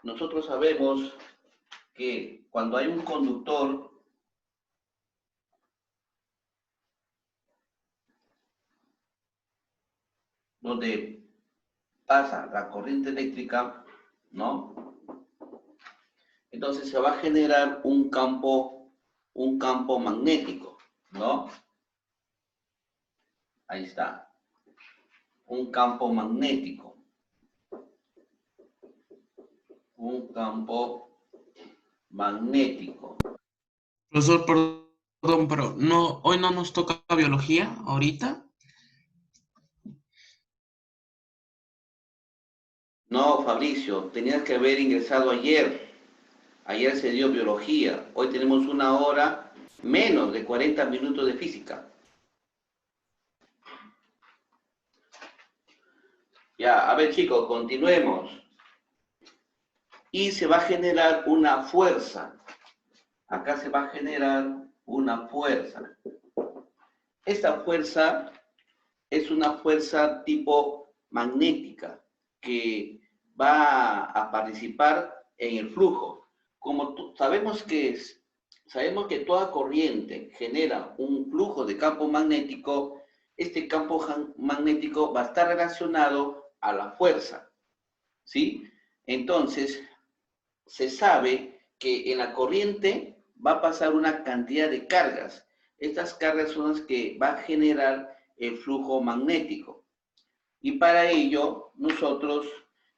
nosotros sabemos que cuando hay un conductor, donde pasa la corriente eléctrica, ¿no? Entonces se va a generar un campo magnético, ¿no? Ahí está. Un campo magnético. Un campo magnético. Profesor, perdón, pero no, hoy no nos toca biología ahorita. No, Fabricio, tenías que haber ingresado ayer. Ayer se dio biología. Hoy tenemos una hora menos de 40 minutos de física. Ya, a ver chicos, continuemos. Y se va a generar una fuerza. Acá se va a generar una fuerza. Esta fuerza es una fuerza tipo magnética que va a participar en el flujo. Como sabemos que toda corriente genera un flujo de campo magnético, este campo magnético va a estar relacionado a la fuerza, ¿sí? Entonces, se sabe que en la corriente va a pasar una cantidad de cargas. Estas cargas son las que va a generar el flujo magnético. Y para ello, nosotros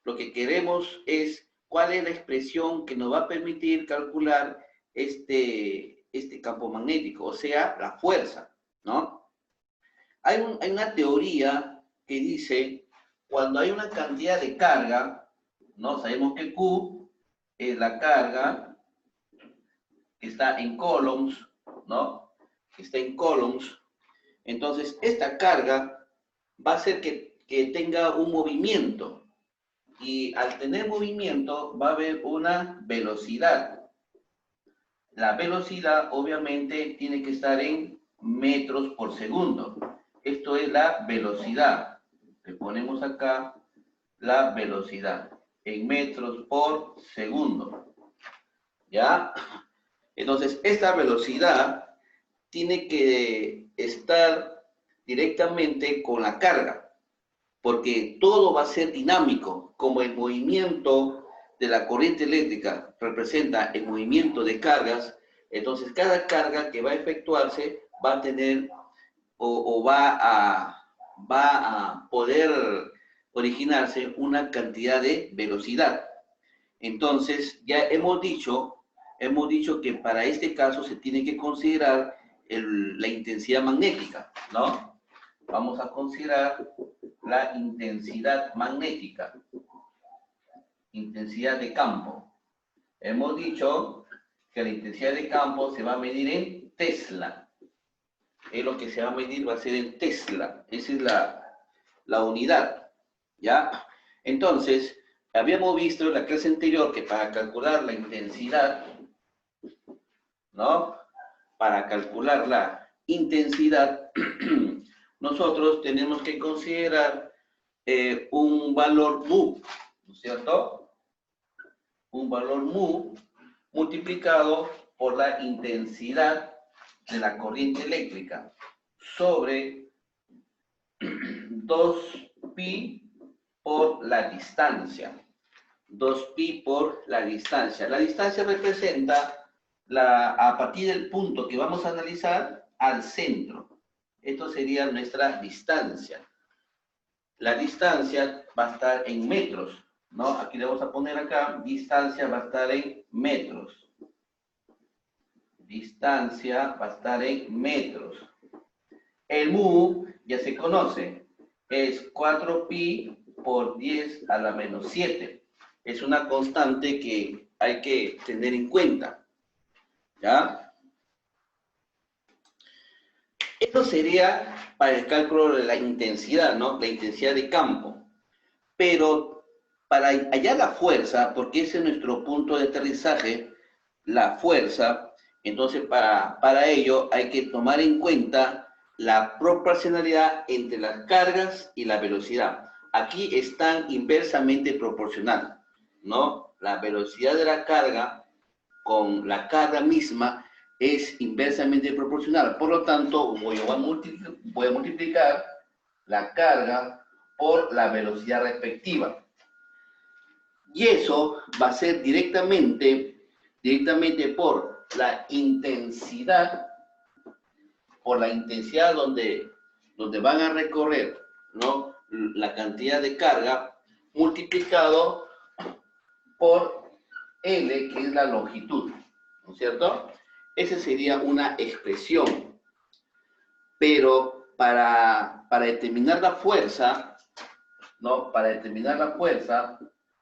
lo que queremos es cuál es la expresión que nos va a permitir calcular este campo magnético, o sea, la fuerza, ¿no? Hay una teoría que dice, cuando hay una cantidad de carga, ¿no? Sabemos que Q es la carga que está en coulombs, ¿no? Que está en coulombs. Entonces, esta carga va a hacer que tenga un movimiento. Y al tener movimiento va a haber una velocidad. La velocidad obviamente tiene que estar en metros por segundo. Esto es la velocidad. Le ponemos acá la velocidad en metros por segundo. ¿Ya? Entonces, esta velocidad tiene que estar directamente con la carga, porque todo va a ser dinámico, como el movimiento de la corriente eléctrica representa el movimiento de cargas, entonces cada carga que va a efectuarse va a tener o va a poder originarse una cantidad de velocidad. Entonces, ya hemos dicho que para este caso se tiene que considerar la intensidad magnética, ¿no? Vamos a considerar la intensidad magnética, intensidad de campo. Hemos dicho que la intensidad de campo se va a medir en Tesla. Lo que se va a medir va a ser en Tesla. Esa es la unidad, ¿ya? Entonces, habíamos visto en la clase anterior que para calcular la intensidad, ¿no? Para calcular la intensidad, nosotros tenemos que considerar un valor mu, ¿no es cierto? Un valor mu multiplicado por la intensidad de la corriente eléctrica sobre 2pi por la distancia. 2pi por la distancia. La distancia representa a partir del punto que vamos a analizar al centro. Esto sería nuestra distancia. La distancia va a estar en metros, ¿no? Aquí le vamos a poner acá, distancia va a estar en metros. Distancia va a estar en metros. El mu ya se conoce, es 4pi por 10 a la menos 7. Es una constante que hay que tener en cuenta. ¿Ya? Esto sería para el cálculo de la intensidad, ¿no? La intensidad de campo. Pero para hallar la fuerza, porque ese es nuestro punto de aterrizaje, la fuerza, entonces para ello hay que tomar en cuenta la proporcionalidad entre las cargas y la velocidad. Aquí están inversamente proporcional. ¿no? La velocidad de la carga con la carga misma es inversamente proporcional. Por lo tanto, voy a multiplicar la carga por la velocidad respectiva. Y eso va a ser directamente por la intensidad donde van a recorrer, ¿no? La cantidad de carga multiplicado por L, que es la longitud, ¿no es cierto? Esa sería una expresión. Pero para determinar la fuerza, ¿no? Para determinar la fuerza,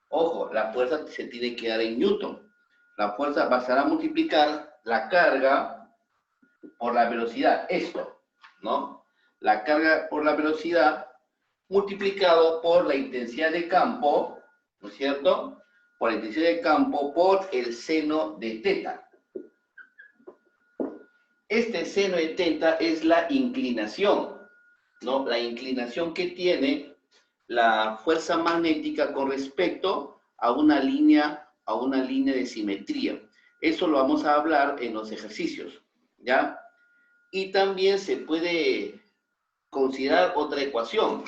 ojo, la fuerza se tiene que dar en Newton. La fuerza bastará a multiplicar la carga por la velocidad, esto, ¿no? La carga por la velocidad multiplicado por la intensidad de campo, ¿no es cierto? Por la intensidad de campo por el seno de teta. Este seno de teta es la inclinación, ¿no? La inclinación que tiene la fuerza magnética con respecto a una línea de simetría. Eso lo vamos a hablar en los ejercicios, ¿ya? Y también se puede considerar otra ecuación.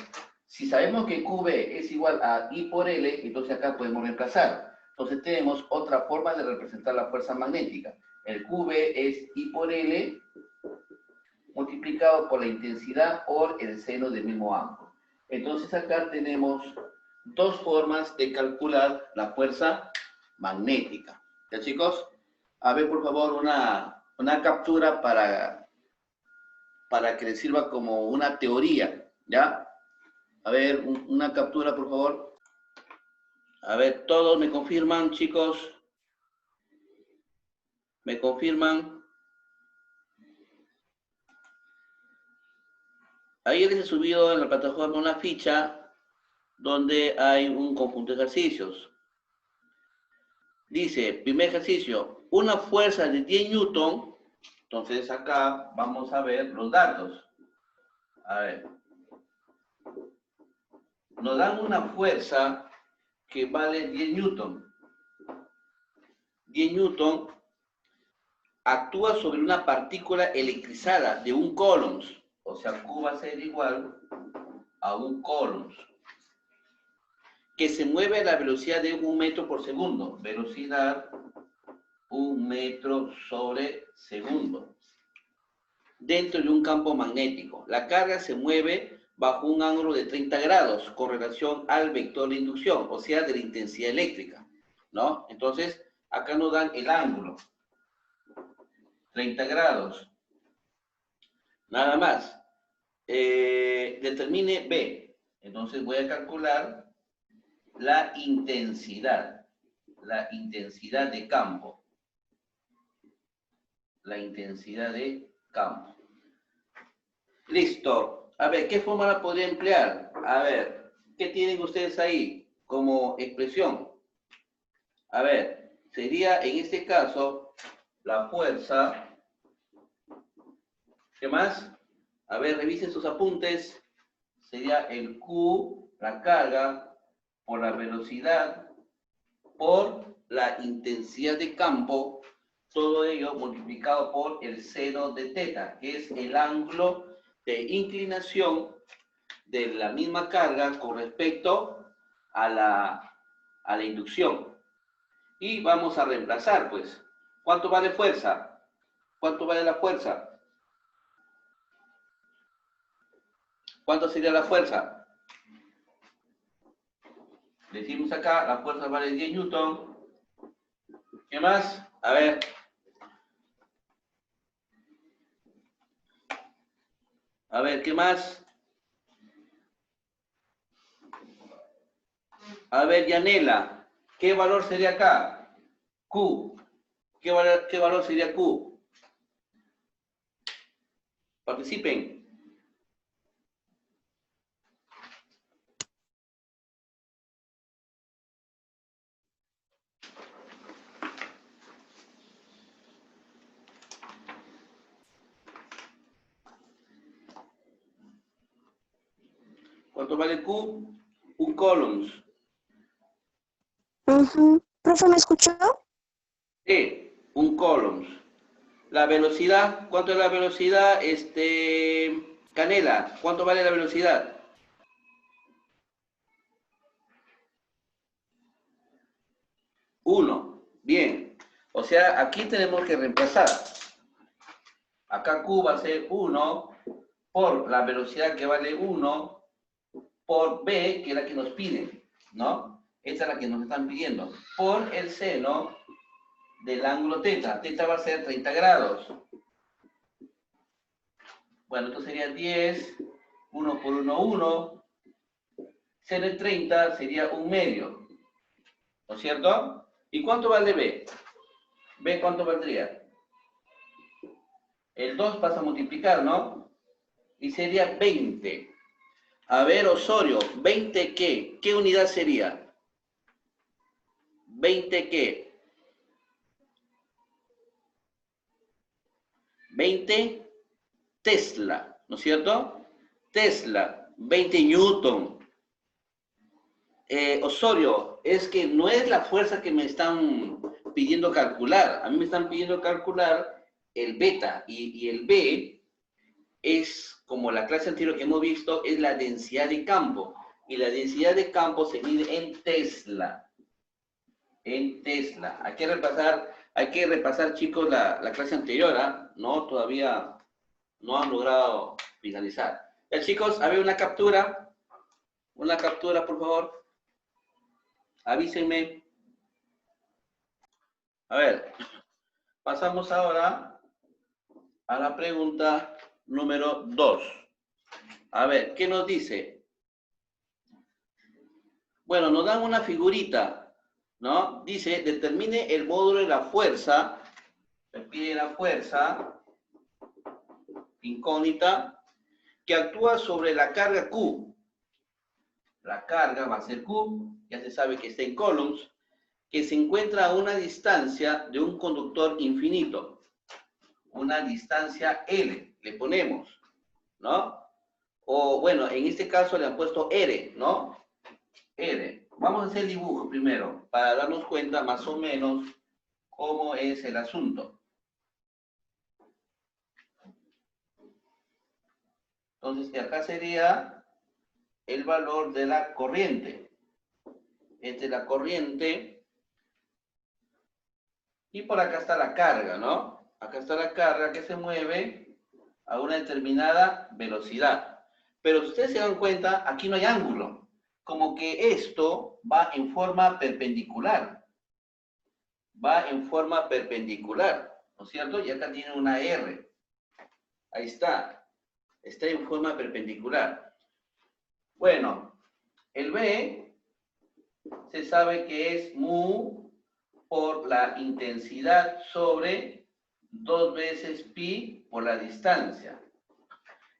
Si sabemos que QB es igual a I por L, entonces acá podemos reemplazar. Entonces tenemos otra forma de representar la fuerza magnética. El QB es I por L multiplicado por la intensidad por el seno del mismo ángulo. Entonces acá tenemos dos formas de calcular la fuerza magnética. ¿Ya, chicos? A ver, por favor, una captura para que les sirva como una teoría, ¿ya? A ver, una captura, por favor. A ver, todos me confirman, chicos. ¿Me confirman? Ayer les he subido en la plataforma una ficha donde hay un conjunto de ejercicios. Dice, primer ejercicio, una fuerza de 10 newton. Entonces acá vamos a ver los datos. A ver. Nos dan una fuerza que vale 10 newton. 10 newton actúa sobre una partícula electrizada de un coulomb. O sea, Q va a ser igual a un coulomb, que se mueve a la velocidad de 1 metro por segundo. Velocidad 1 metro sobre segundo. Dentro de un campo magnético. La carga se mueve bajo un ángulo de 30 grados con relación al vector de inducción, o sea, de la intensidad eléctrica, ¿no? Entonces, acá nos dan el ángulo. 30 grados. Nada más. Determine B. Entonces voy a calcular la intensidad de campo. La intensidad de campo. Listo. A ver, ¿qué forma la podría emplear? A ver, ¿qué tienen ustedes ahí como expresión? A ver, sería en este caso la fuerza. ¿Qué más? A ver, revisen sus apuntes. Sería el Q, la carga, por la velocidad, por la intensidad de campo, todo ello multiplicado por el seno de teta, que es el ángulo de inclinación de la misma carga con respecto a la inducción. Y vamos a reemplazar, pues. ¿Cuánto vale fuerza? ¿Cuánto vale la fuerza? ¿Cuánto sería la fuerza? Decimos acá, la fuerza vale 10 newton. ¿Qué más? A ver. A ver, ¿qué más? A ver, Yanela, ¿qué valor sería acá? Q. ¿Qué valor sería Q? Participen. ¿Cuánto vale Q? Un coulomb. Profe, ¿me escuchó? Un coulombs. La velocidad, ¿cuánto es la velocidad? Canela, ¿cuánto vale la velocidad? Uno. Bien. O sea, aquí tenemos que reemplazar. Acá Q va a ser 1 por la velocidad que vale 1 por B, que es la que nos piden, ¿no? Esta es la que nos están pidiendo. Por el seno del ángulo teta. Teta va a ser 30 grados. Bueno, esto sería 10, 1 por 1, 1. Seno de 30 sería 1/2. ¿No es cierto? ¿Y cuánto vale B? ¿B cuánto valdría? El 2 pasa a multiplicar, ¿no? Y sería 20. A ver, Osorio, ¿20 qué? ¿Qué unidad sería? ¿20 qué? 20 Tesla, ¿no es cierto? Tesla, 20 Newton. Osorio, es que no es la fuerza que me están pidiendo calcular. A mí me están pidiendo calcular el beta y el B es, como la clase anterior que hemos visto, es la densidad de campo. Y la densidad de campo se mide en Tesla. En Tesla. Hay que repasar, chicos, la clase anterior, ¿eh? No, todavía no han logrado finalizar. Ya, chicos, a ver una captura, por favor. Avísenme. A ver, pasamos ahora a la pregunta número 2. A ver, ¿qué nos dice? Bueno, nos dan una figurita, ¿no? Dice, determine el módulo de la fuerza. Me pide la fuerza incógnita que actúa sobre la carga Q. La carga va a ser Q, ya se sabe que está en coulombs, que se encuentra a una distancia de un conductor infinito. Una distancia L, le ponemos, ¿no? O bueno, en este caso le han puesto R, ¿no? R. Vamos a hacer el dibujo primero, para darnos cuenta más o menos cómo es el asunto. Entonces, acá sería el valor de la corriente. Esta es la corriente. Y por acá está la carga, ¿no? Acá está la carga que se mueve a una determinada velocidad. Pero si ustedes se dan cuenta, aquí no hay ángulo. Como que esto va en forma perpendicular. Va en forma perpendicular, ¿no es cierto? Y acá tiene una R. Ahí está. Está en forma perpendicular. Bueno, el B se sabe que es mu por la intensidad sobre 2 veces pi por la distancia.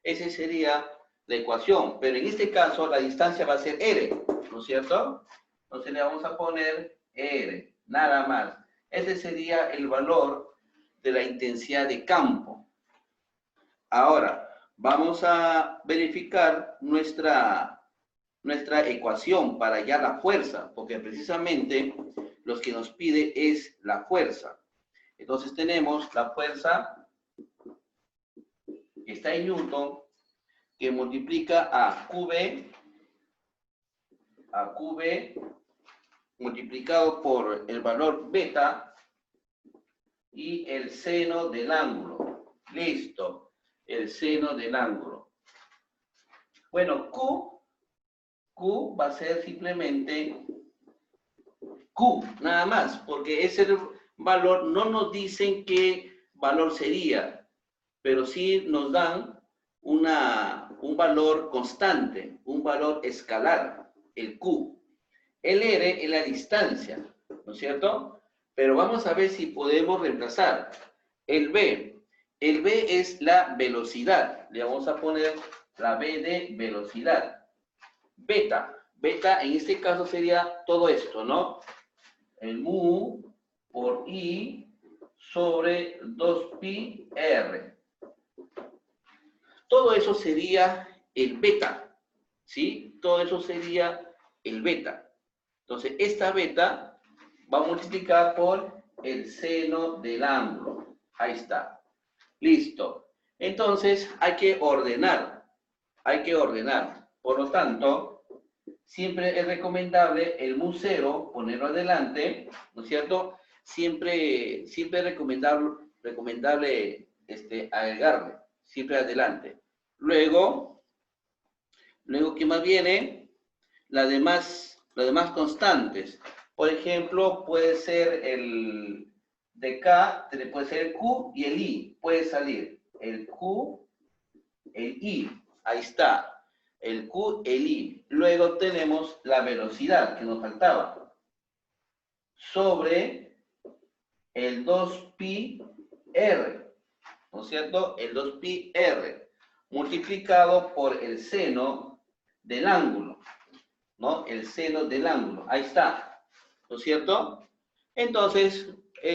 Esa sería la ecuación, pero en este caso la distancia va a ser R, ¿no es cierto? Entonces le vamos a poner R, nada más. Ese sería el valor de la intensidad de campo. Ahora, vamos a verificar nuestra ecuación para hallar la fuerza, porque precisamente lo que nos pide es la fuerza. Entonces tenemos la fuerza que está en Newton, que multiplica a QB multiplicado por el valor beta y el seno del ángulo. Listo, el seno del ángulo. Bueno, Q va a ser simplemente Q, nada más, porque ese valor no nos dicen qué valor sería, pero sí nos dan un valor constante, un valor escalar, el Q. El R es la distancia, ¿no es cierto? Pero vamos a ver si podemos reemplazar el B. El B es la velocidad. Le vamos a poner la B de velocidad. Beta. Beta en este caso sería todo esto, ¿no? El mu por I sobre 2pi R. Todo eso sería el beta, ¿sí? Todo eso sería el beta. Entonces, esta beta va a multiplicar por el seno del ángulo. Ahí está. Listo. Entonces hay que ordenar. Hay que ordenar. Por lo tanto, siempre es recomendable el mu0 ponerlo adelante, ¿no es cierto? Siempre es recomendable agregarle, siempre adelante. Luego, ¿qué más viene? Las demás constantes. Por ejemplo, puede ser el de K, puede ser el Q y el I. Puede salir el Q, el I. Ahí está. El Q, el I. Luego tenemos la velocidad que nos faltaba. Sobre el 2pi r. ¿No es cierto? El 2pi r. Multiplicado por el seno del ángulo. ¿No? El seno del ángulo. Ahí está. ¿No es cierto? Entonces,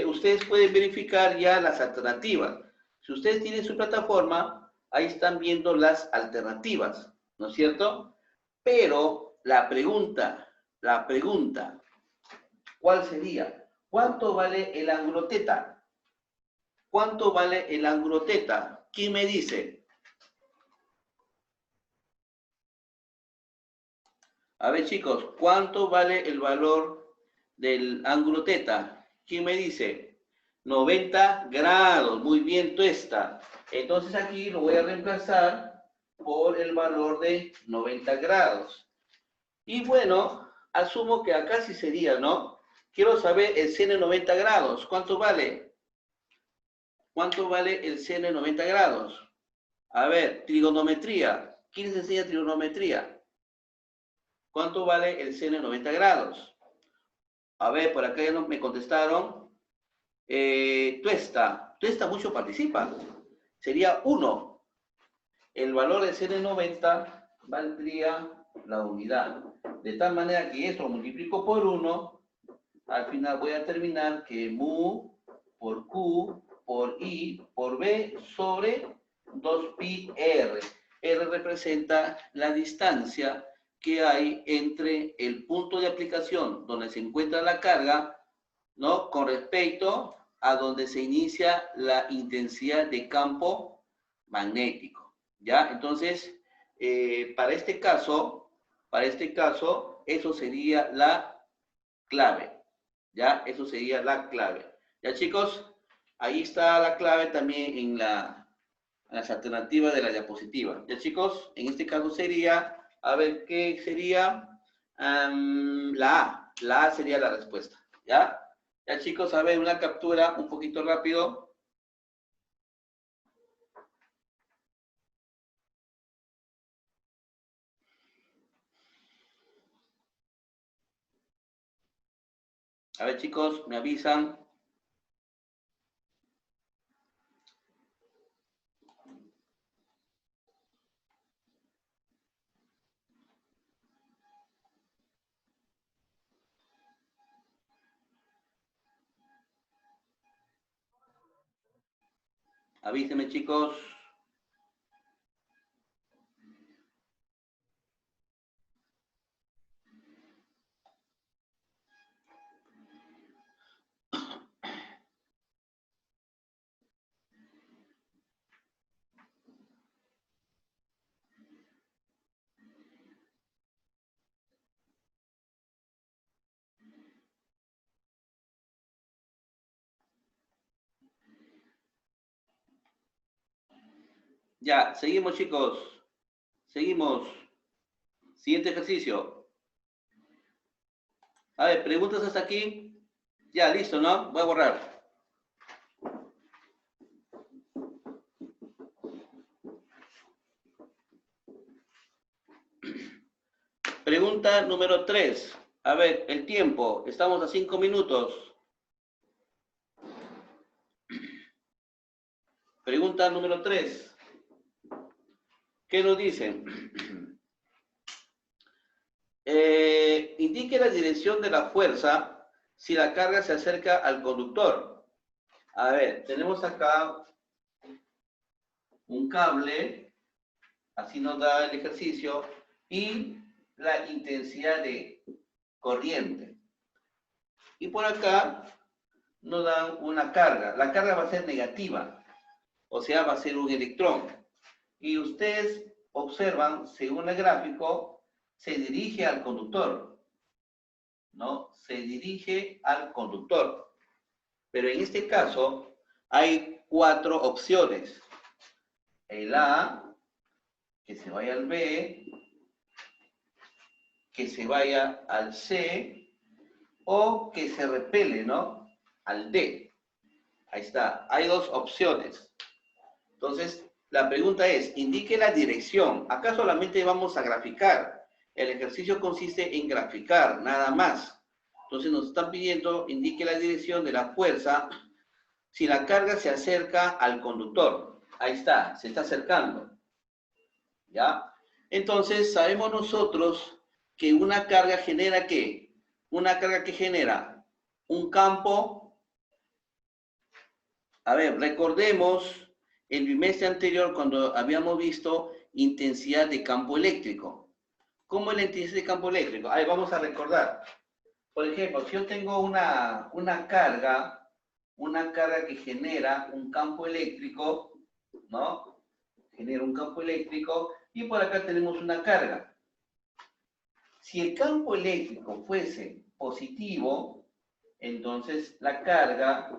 ustedes pueden verificar ya las alternativas. Si ustedes tienen su plataforma, ahí están viendo las alternativas. ¿No es cierto? Pero la pregunta, ¿cuál sería? ¿Cuánto vale el ángulo teta? ¿Cuánto vale el ángulo teta? ¿Quién me dice? A ver, chicos, ¿cuánto vale el valor del ángulo teta? ¿Quién me dice? 90 grados. Muy bien, tuesta. Entonces aquí lo voy a reemplazar por el valor de 90 grados. Y bueno, asumo que acá sí sería, ¿no? Quiero saber el seno de 90 grados. ¿Cuánto vale? ¿Cuánto vale el seno de 90 grados? A ver, trigonometría. ¿Quién les enseña trigonometría? ¿Cuánto vale el seno de 90 grados? A ver, por acá ya no me contestaron. Tuesta mucho participa. Sería 1. El valor de seno de 90 valdría la unidad. De tal manera que esto lo multiplico por 1. Al final voy a terminar que mu por Q por I por B sobre 2pi R. R representa la distancia que hay entre el punto de aplicación donde se encuentra la carga, ¿no? Con respecto a donde se inicia la intensidad de campo magnético. ¿Ya? Entonces, para este caso, eso sería la clave. ¿Ya? Eso sería la clave. ¿Ya, chicos? Ahí está la clave también en las alternativas de la diapositiva. ¿Ya, chicos? En este caso sería, a ver, ¿qué sería? La A. La A sería la respuesta. ¿Ya? Ya, chicos, a ver, una captura un poquito rápido. A ver, chicos, me avisan. Avísenme, chicos. Ya, seguimos, chicos. Seguimos. Siguiente ejercicio. A ver, ¿preguntas hasta aquí? Ya, listo, ¿no? Voy a borrar. Pregunta número 3. A ver, el tiempo. Estamos a 5 minutos. Pregunta número 3. ¿Qué nos dicen? Indique la dirección de la fuerza si la carga se acerca al conductor. A ver, tenemos acá un cable, así nos da el ejercicio, y la intensidad de corriente. Y por acá nos dan una carga. La carga va a ser negativa, o sea, va a ser un electrón. Y ustedes observan, según el gráfico, se dirige al conductor, ¿no? Se dirige al conductor. Pero en este caso hay 4 opciones. El A, que se vaya al B, que se vaya al C, o que se repele, ¿no? Al D. Ahí está. Hay 2 opciones. Entonces, la pregunta es, indique la dirección. Acá solamente vamos a graficar. El ejercicio consiste en graficar, nada más. Entonces nos están pidiendo, indique la dirección de la fuerza si la carga se acerca al conductor. Ahí está, se está acercando. ¿Ya? Entonces, sabemos nosotros que una carga genera ¿qué? Una carga que genera un campo. A ver, recordemos el bimestre anterior cuando habíamos visto intensidad de campo eléctrico. ¿Cómo es la intensidad de campo eléctrico? Ahí vamos a recordar. Por ejemplo, si yo tengo una carga que genera un campo eléctrico, ¿no? Genera un campo eléctrico y por acá tenemos una carga. Si el campo eléctrico fuese positivo, entonces la carga,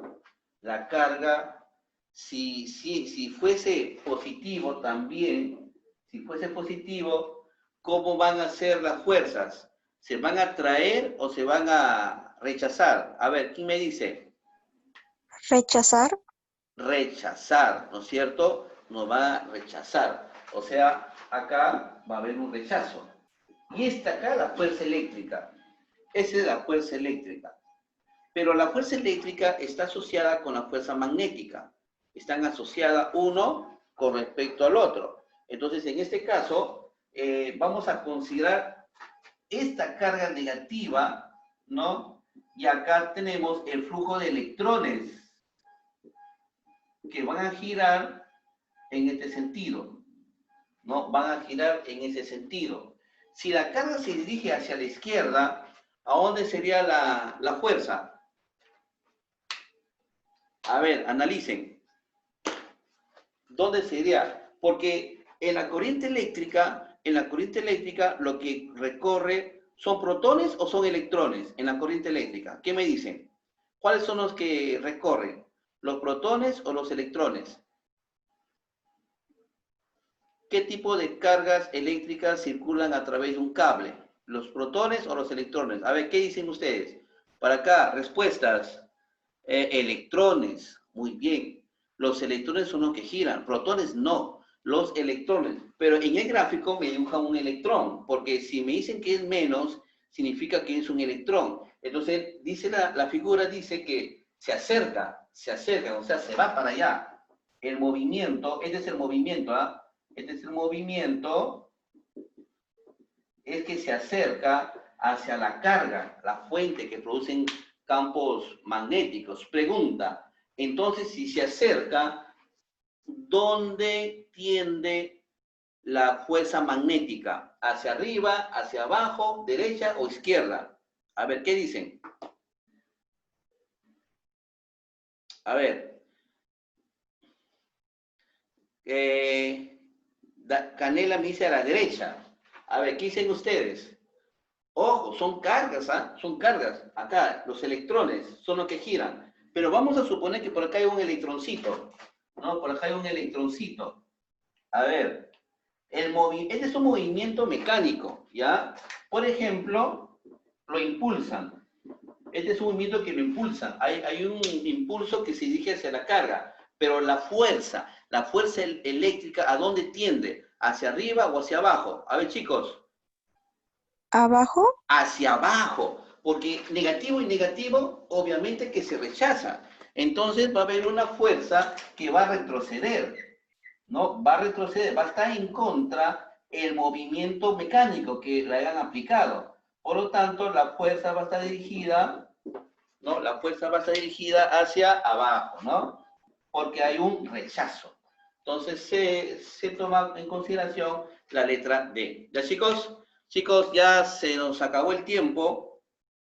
si fuese positivo también, si fuese positivo, ¿cómo van a ser las fuerzas? ¿Se van a atraer o se van a rechazar? A ver, ¿quién me dice? Rechazar. Rechazar, ¿no es cierto? Nos va a rechazar. O sea, acá va a haber un rechazo. Y esta acá, la fuerza eléctrica. Esa es la fuerza eléctrica. Pero la fuerza eléctrica está asociada con la fuerza magnética. Están asociadas uno con respecto al otro. Entonces, en este caso, vamos a considerar esta carga negativa, ¿no? Y acá tenemos el flujo de electrones que van a girar en este sentido, ¿no? Van a girar en ese sentido. Si la carga se dirige hacia la izquierda, ¿a dónde sería la fuerza? A ver, analicen. ¿Dónde sería? Porque en la corriente eléctrica lo que recorre, ¿son protones o son electrones en la corriente eléctrica? ¿Qué me dicen? ¿Cuáles son los que recorren? ¿Los protones o los electrones? ¿Qué tipo de cargas eléctricas circulan a través de un cable? ¿Los protones o los electrones? A ver, ¿qué dicen ustedes? Para acá, respuestas. Electrones, muy bien. Los electrones son los que giran, protones no. Los electrones, pero en el gráfico me dibujan un electrón, porque si me dicen que es menos, significa que es un electrón. Entonces, dice la figura dice que se acerca, o sea, se va para allá. El movimiento, este es el movimiento, ¿ah? Este es el movimiento, es que se acerca hacia la carga, la fuente que producen campos magnéticos. Pregunta, entonces, si se acerca, ¿dónde tiende la fuerza magnética? ¿Hacia arriba, hacia abajo, derecha o izquierda? A ver, ¿qué dicen? A ver. Canela me dice a la derecha. A ver, ¿qué dicen ustedes? Ojo, son cargas, ¿ah? Son cargas. Acá, los electrones son los que giran. Pero vamos a suponer que por acá hay un electroncito, ¿no? Por acá hay un electroncito. A ver, este es un movimiento mecánico, ¿ya? Por ejemplo, lo impulsan. Este es un movimiento que lo impulsa. Hay un impulso que se dirige hacia la carga. Pero la fuerza eléctrica, ¿a dónde tiende? ¿Hacia arriba o hacia abajo? A ver, chicos. ¿Abajo? Hacia abajo, porque negativo y negativo, obviamente que se rechaza. Entonces va a haber una fuerza que va a retroceder, ¿no? Va a retroceder, va a estar en contra el movimiento mecánico que le hayan aplicado. Por lo tanto, la fuerza va a estar dirigida, ¿no? La fuerza va a estar dirigida hacia abajo, ¿no? Porque hay un rechazo. Entonces se toma en consideración la letra D. ¿Ya, chicos? Chicos, ya se nos acabó el tiempo.